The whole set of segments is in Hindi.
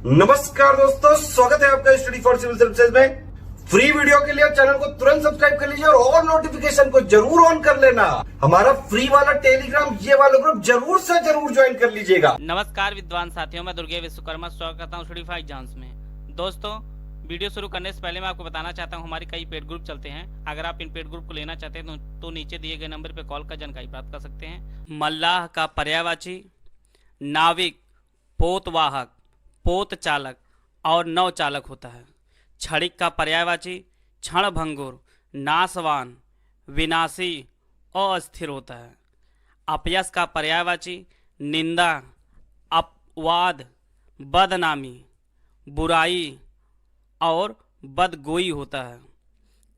नमस्कार दोस्तों, स्वागत है आपका स्टडी फॉर सिविल सर्विसेज में। फ्री वीडियो के लिए चैनल को तुरंत सब्सक्राइब कर लीजिए और नोटिफिकेशन को जरूर ऑन कर लेना। हमारा फ्री वाला टेलीग्राम ये वाला ग्रुप जरूर से जरूर ज्वाइन कर लीजिएगा। नमस्कार विद्वान साथियों, मैं दुर्गे विश्वकर्मा स्वागत करता हूँ स्टडी फॉर एग्जाम्स में। दोस्तों, वीडियो शुरू करने से पहले मैं आपको बताना चाहता हूँ हमारे कई पेड ग्रुप चलते हैं। अगर आप इन पेड ग्रुप को लेना चाहते हैं तो नीचे दिए गए नंबर पर कॉल कर जानकारी प्राप्त कर सकते हैं। मल्लाह का पर्यायवाची, नाविक, पोतवाहक, पोत चालक और नौ चालक होता है। क्षणिक का पर्यायवाची क्षणभंगुर, नाशवान, विनाशी, अस्थिर होता है। अपयश का पर्यायवाची निंदा, अपवाद, बदनामी, बुराई और बदगोई होता है।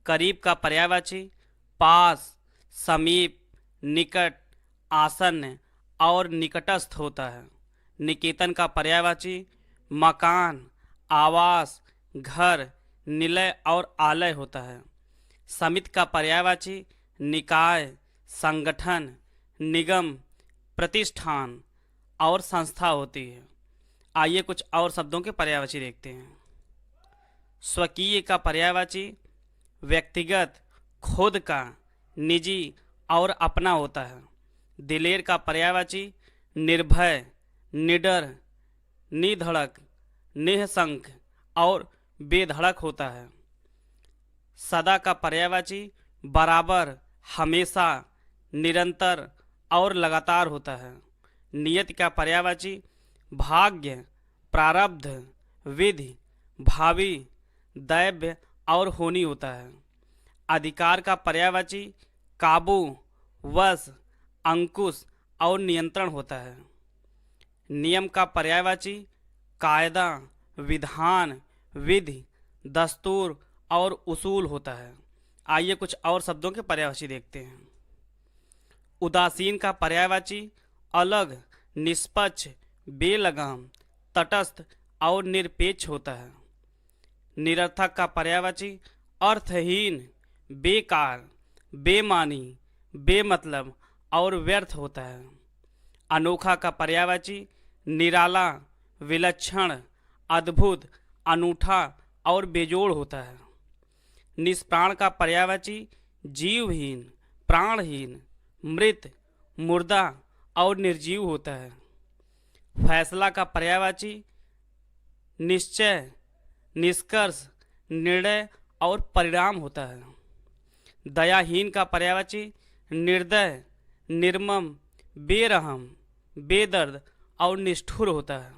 करीब का पर्यायवाची पास, समीप, निकट, आसन्न और निकटस्थ होता है। निकेतन का पर्यायवाची मकान, आवास, घर, निलय और आलय होता है। समिति का पर्यायवाची निकाय, संगठन, निगम, प्रतिष्ठान और संस्था होती है। आइए कुछ और शब्दों के पर्यायवाची देखते हैं। स्वकीय का पर्यायवाची व्यक्तिगत, खुद का, निजी और अपना होता है। दिलेर का पर्यायवाची निर्भय, निडर, निधड़क, निःशंक और बेधड़क होता है। सदा का पर्यायवाची बराबर, हमेशा, निरंतर और लगातार होता है। नियति का पर्यायवाची भाग्य, प्रारब्ध, विधि, भावी, दैव्य और होनी होता है। अधिकार का पर्यायवाची काबू, वश, अंकुश और नियंत्रण होता है। नियम का पर्यायवाची कायदा, विधान, विधि, दस्तूर और उसूल होता है। आइए कुछ और शब्दों के पर्यायवाची देखते हैं। उदासीन का पर्यायवाची अलग, निष्पक्ष, बेलगाम, तटस्थ और निरपेक्ष होता है। निरर्थक का पर्यायवाची अर्थहीन, बेकार, बेमानी, बेमतलब और व्यर्थ होता है। अनोखा का पर्यायवाची निराला, विलक्षण, अद्भुत, अनूठा और बेजोड़ होता है। निष्प्राण का पर्यायवाची जीवहीन, प्राणहीन, मृत, मुर्दा और निर्जीव होता है। फैसला का पर्यायवाची निश्चय, निष्कर्ष, निर्णय और परिणाम होता है। दयाहीन का पर्यायवाची निर्दय, निर्मम, बेरहम, बेदर्द और निष्ठुर होता है।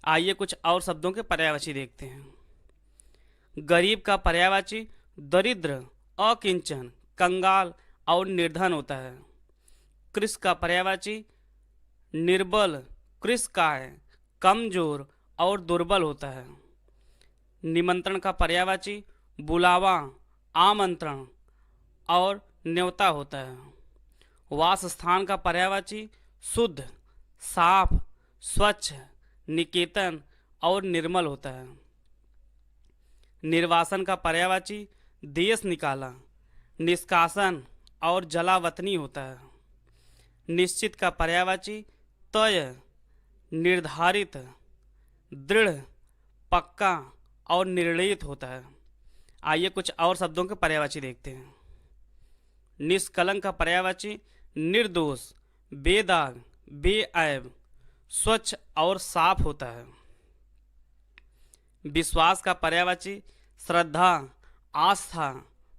आइए कुछ और शब्दों के पर्यायवाची देखते हैं। गरीब का पर्यायवाची दरिद्र, अकिंचन, कंगाल और निर्धन होता है। कृश का पर्यायवाची निर्बल, कृशकाय, कमजोर और दुर्बल होता है। निमंत्रण का पर्यायवाची बुलावा, आमंत्रण और न्योता होता है। वास स्थान का पर्यायवाची शुद्ध, साफ, स्वच्छ, निकेतन और निर्मल होता है। निर्वासन का पर्यायवाची देश निकाला, निष्कासन और जलावतनी होता है। निश्चित का पर्यायवाची तय, निर्धारित, दृढ़, पक्का और निर्णीत होता है। आइए कुछ और शब्दों के पर्यायवाची देखते हैं। निष्कलंक का पर्यायवाची निर्दोष, बेदाग, बेऐब, स्वच्छ और साफ होता है। विश्वास का पर्यायवाची श्रद्धा, आस्था,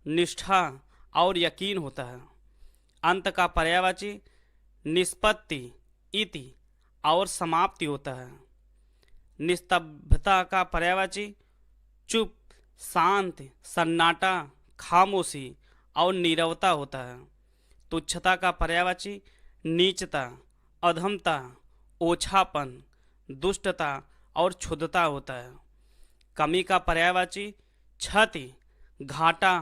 निष्ठा और यकीन होता है। अंत का पर्यायवाची निष्पत्ति, इति और समाप्ति होता है। निस्तब्धता का पर्यायवाची चुप, शांत, सन्नाटा, खामोशी और नीरवता होता है। तुच्छता का पर्यायवाची नीचता, अधमता, ओछापन, दुष्टता और क्षुद्धता होता है। कमी का पर्यायवाची क्षति, घाटा,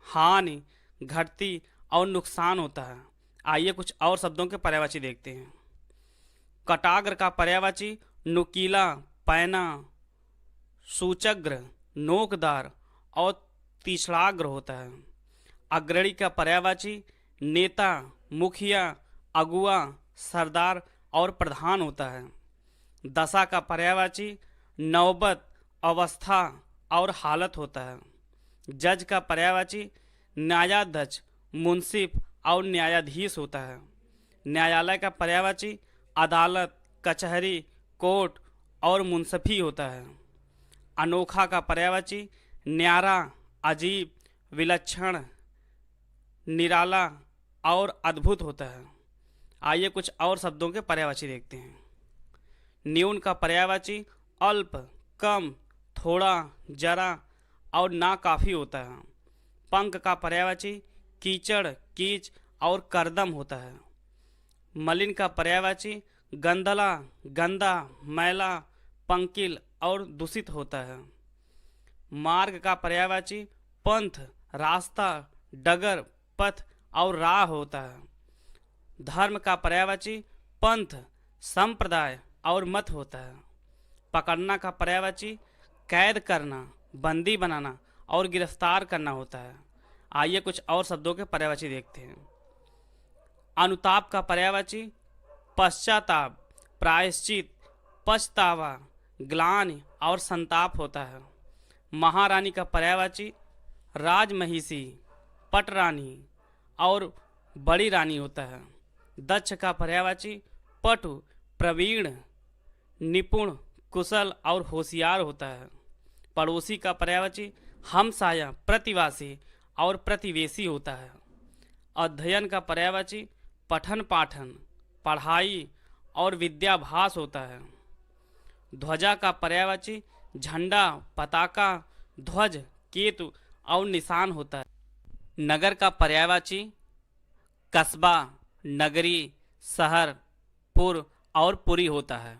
हानि, घटती और नुकसान होता है। आइए कुछ और शब्दों के पर्यायवाची देखते हैं। कटाग्र का पर्यायवाची नुकीला, पैना, सूचग्र, नोकदार और तीक्ष्णाग्र होता है। अग्रणी का पर्यायवाची नेता, मुखिया, अगुआ, सरदार और प्रधान होता है। दशा का पर्यायवाची नौबत, अवस्था और हालत होता है। जज का पर्यायवाची न्यायाध्यक्ष, मुंसिफ और न्यायाधीश होता है। न्यायालय का पर्यायवाची अदालत, कचहरी, कोर्ट और मुंसफी होता है। अनोखा का पर्यायवाची न्यारा, अजीब, विलक्षण, निराला और अद्भुत होता है। आइए कुछ और शब्दों के पर्यायवाची देखते हैं। न्यून का पर्यायवाची अल्प, कम, थोड़ा, जरा और ना काफ़ी होता है। पंख का पर्यायवाची कीचड़, कीच और करदम होता है। मलिन का पर्यायवाची गंदला, गंदा, मैला, पंकिल और दूषित होता है। मार्ग का पर्यायवाची पंथ, रास्ता, डगर, पथ और राह होता है। धर्म का पर्यायवाची पंथ, संप्रदाय और मत होता है। पकड़ना का पर्यायवाची कैद करना, बंदी बनाना और गिरफ्तार करना होता है। आइए कुछ और शब्दों के पर्यायवाची देखते हैं। अनुताप का पर्यायवाची पश्चाताप, प्रायश्चित, पछतावा, ग्लानि और संताप होता है। महारानी का पर्यायवाची राजमहिषी, पटरानी और बड़ी रानी होता है। दक्ष का पर्यायवाची पटु, प्रवीण, निपुण, कुशल और होशियार होता है। पड़ोसी का पर्यायवाची हमसाया, प्रतिवासी और प्रतिवेशी होता है। अध्ययन का पर्यायवाची पठन पाठन, पढ़ाई और विद्याभास होता है। ध्वजा का पर्यायवाची झंडा, पताका, ध्वज, केतु और निशान होता है। नगर का पर्यायवाची कस्बा, नगरी, शहर, पुर और पुरी होता है।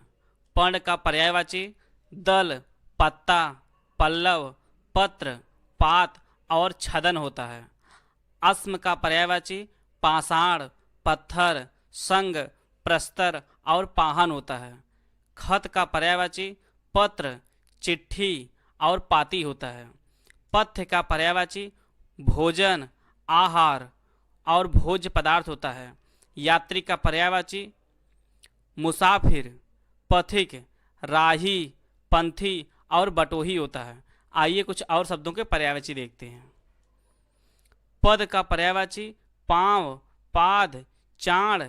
पर्ण का पर्यायवाची दल, पत्ता, पल्लव, पत्र, पात और छदन होता है। अस्म का पर्यायवाची पाषाण, पत्थर, संग, प्रस्तर और पाहन होता है। खत का पर्यायवाची पत्र, चिट्ठी और पाती होता है। पथ्य का पर्यायवाची भोजन, आहार और भोज्य पदार्थ होता है। यात्री का पर्यायवाची मुसाफिर, पथिक, राही, पंथी और बटोही होता है। आइए कुछ और शब्दों के पर्यायवाची देखते हैं। पद का पर्यायवाची पाँव, पाद, चाँड़,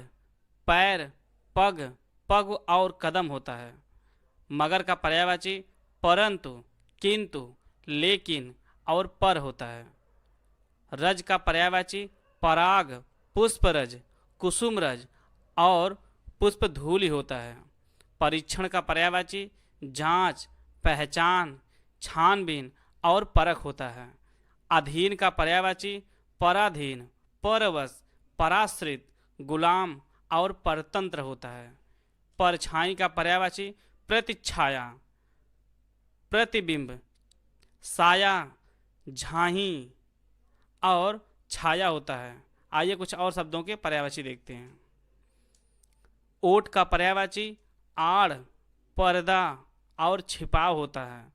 पैर, पग, पग और कदम होता है। मगर का पर्यायवाची परंतु, किंतु, लेकिन और पर होता है। रज का पर्यायवाची पराग, पुष्परज, कुसुमरज और पुष्पधूलि होता है। परीक्षण का पर्यायवाची जांच, पहचान, छानबीन और परख होता है। अधीन का पर्यायवाची पराधीन, परवश, पराश्रित, गुलाम और परतंत्र होता है। परछाई का पर्यायवाची प्रतिछाया, प्रतिबिंब, साया, झाही और छाया होता है। आइए कुछ और शब्दों के पर्यायवाची देखते हैं। ओट का पर्यायवाची आड़, पर्दा और छिपाव होता है।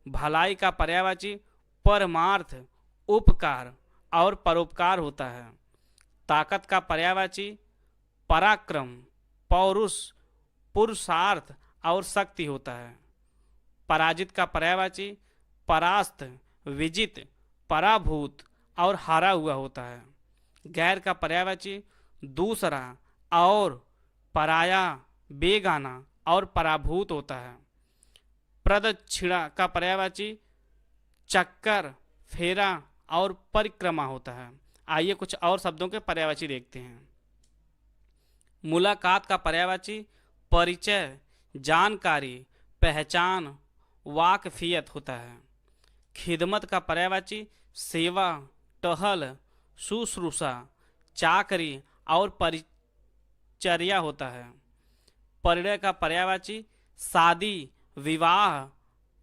भलाई का पर्यायवाची परमार्थ, उपकार और परोपकार होता है। ताकत का पर्यायवाची पराक्रम, पौरुष, पुरुषार्थ और शक्ति होता है। पराजित का पर्यायवाची परास्त, विजित, पराभूत और हारा हुआ होता है। गैर का पर्यायवाची दूसरा और पराया, बेगाना और पराभूत होता है। प्रदक्षिणा का पर्यायवाची चक्कर, फेरा और परिक्रमा होता है। आइए कुछ और शब्दों के पर्यायवाची देखते हैं। मुलाकात का पर्यायवाची परिचय, जानकारी, पहचान, वाकफियत होता है। खिदमत का पर्यायवाची सेवा, टहल, शुश्रूषा, चाकरी और परिचर्या होता है। परिणय का पर्यायवाची शादी, विवाह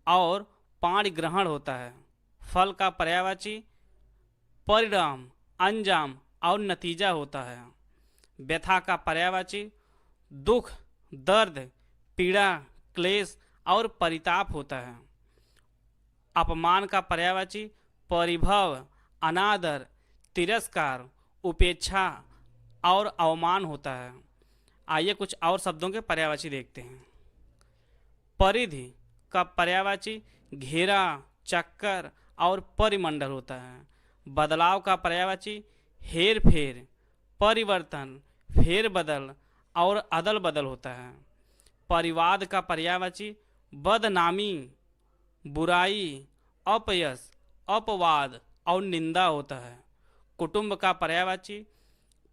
और पाणी ग्रहण होता है। फल का पर्यायवाची परिणाम, अंजाम और नतीजा होता है। व्यथा का पर्यायवाची दुख, दर्द, पीड़ा, क्लेश और परिताप होता है। अपमान का पर्यायवाची परिभव, अनादर, तिरस्कार, उपेक्षा और अवमान होता है। आइए कुछ और शब्दों के पर्यायवाची देखते हैं। परिधि, का पर्यायवाची घेरा, चक्कर और परिमंडल होता है। बदलाव का पर्यायवाची हेर फेर, परिवर्तन, फेरबदल और अदल बदल होता है। परिवाद का पर्यायवाची बदनामी, बुराई, अपयश, अपवाद और निंदा होता है। कुटुंब का पर्यायवाची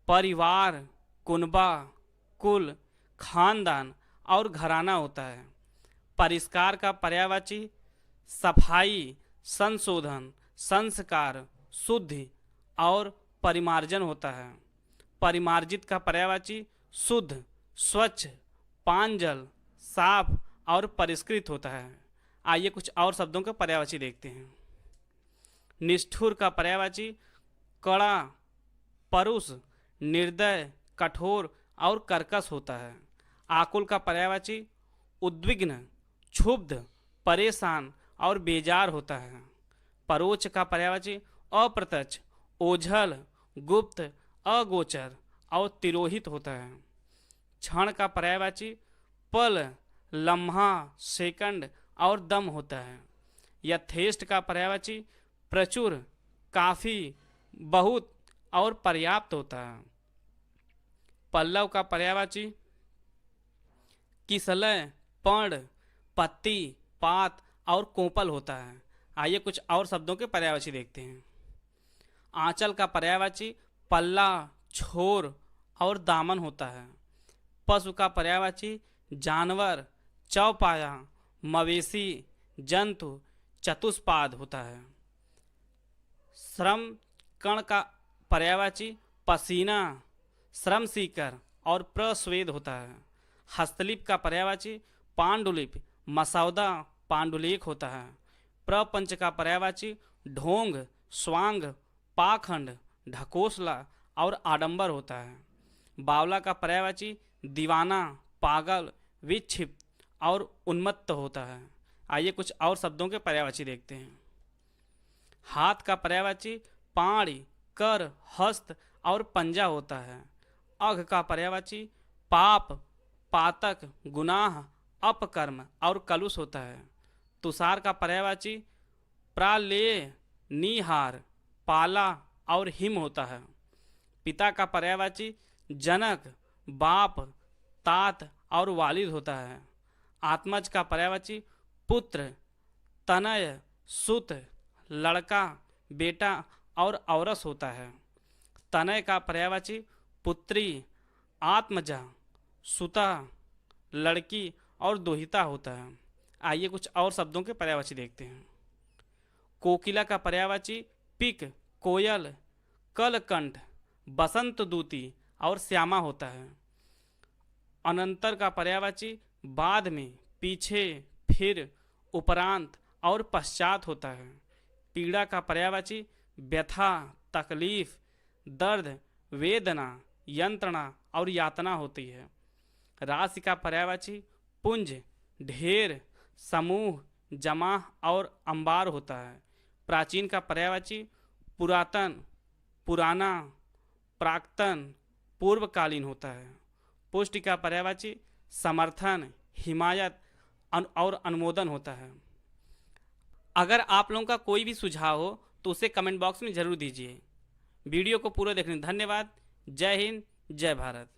परिवार, कुनबा, कुल, खानदान और घराना होता है। परिष्कार का पर्यायवाची सफाई, संशोधन, संस्कार, शुद्धि और परिमार्जन होता है। परिमार्जित का पर्यायवाची शुद्ध, स्वच्छ, पांजल, साफ और परिष्कृत होता है। आइए कुछ और शब्दों के पर्यायवाची देखते हैं। निष्ठुर का पर्यायवाची कड़ा, परुष, निर्दय, कठोर और कर्कश होता है। आकुल का पर्यायवाची उद्विग्न, क्षुब्ध, परेशान और बेजार होता है। परोक्ष का पर्यायवाची अप्रत्यक्ष, ओझल, गुप्त, अगोचर और तिरोहित होता है। क्षण का पर्यायवाची पल, लम्हा, सेकंड और दम होता है। यथेष्ट का पर्यायवाची प्रचुर, काफ़ी, बहुत और पर्याप्त होता है। पल्लव का पर्यायवाची किसलय, पर्ण, पत्ती, पात और कोपल होता है। आइए कुछ और शब्दों के पर्यायवाची देखते हैं। आंचल का पर्यायवाची पल्ला, छोर और दामन होता है। पशु का पर्यायवाची जानवर, चौपाया, मवेशी, जंतु, चतुष्पाद होता है। श्रम कण का पर्यायवाची पसीना, श्रम सीकर और प्रस्वेद होता है। हस्तलिप का पर्यायवाची पांडुलिप, मसौदा, पांडुलेख होता है। प्रपंच का पर्यायवाची ढोंग, स्वांग, पाखंड, ढकोसला और आडंबर होता है। बावला का पर्यायवाची दीवाना, पागल, विक्षिप्त और उन्मत्त होता है। आइए कुछ और शब्दों के पर्यायवाची देखते हैं। हाथ का पर्यायवाची पाणी, कर, हस्त और पंजा होता है। अघ का पर्यायवाची पाप, पातक, गुनाह, अपकर्म और कलुष होता है। तुषार का पर्यायवाची प्रालेय, निहार, पाला और हिम होता है। पिता का पर्यायवाची जनक, बाप, तात और वालिद होता है। आत्मज का पर्यायवाची पुत्र, तनय, सुत, लड़का, बेटा और औरस होता है। तनय का पर्यायवाची पुत्री, आत्मजा, सुता, लड़की और दोहिता होता है। आइए कुछ और शब्दों के पर्यायवाची देखते हैं। कोकिला का पर्यायवाची पिक, कोयल, कलकंठ, बसंत दूती और श्यामा होता है। अनंतर का पर्यायवाची बाद में, पीछे, फिर, उपरांत और पश्चात होता है। पीड़ा का पर्यायवाची व्यथा, तकलीफ, दर्द, वेदना, यंत्रणा और यातना होती है। राशि का पर्यायवाची पुंज, ढेर, समूह, जमा और अंबार होता है। प्राचीन का पर्यायवाची पुरातन, पुराना, प्राक्तन, पूर्वकालीन होता है। पुष्टि का पर्यायवाची समर्थन, हिमायत और अनुमोदन होता है। अगर आप लोगों का कोई भी सुझाव हो तो उसे कमेंट बॉक्स में ज़रूर दीजिए। वीडियो को पूरा देखने धन्यवाद। जय हिंद, जय भारत।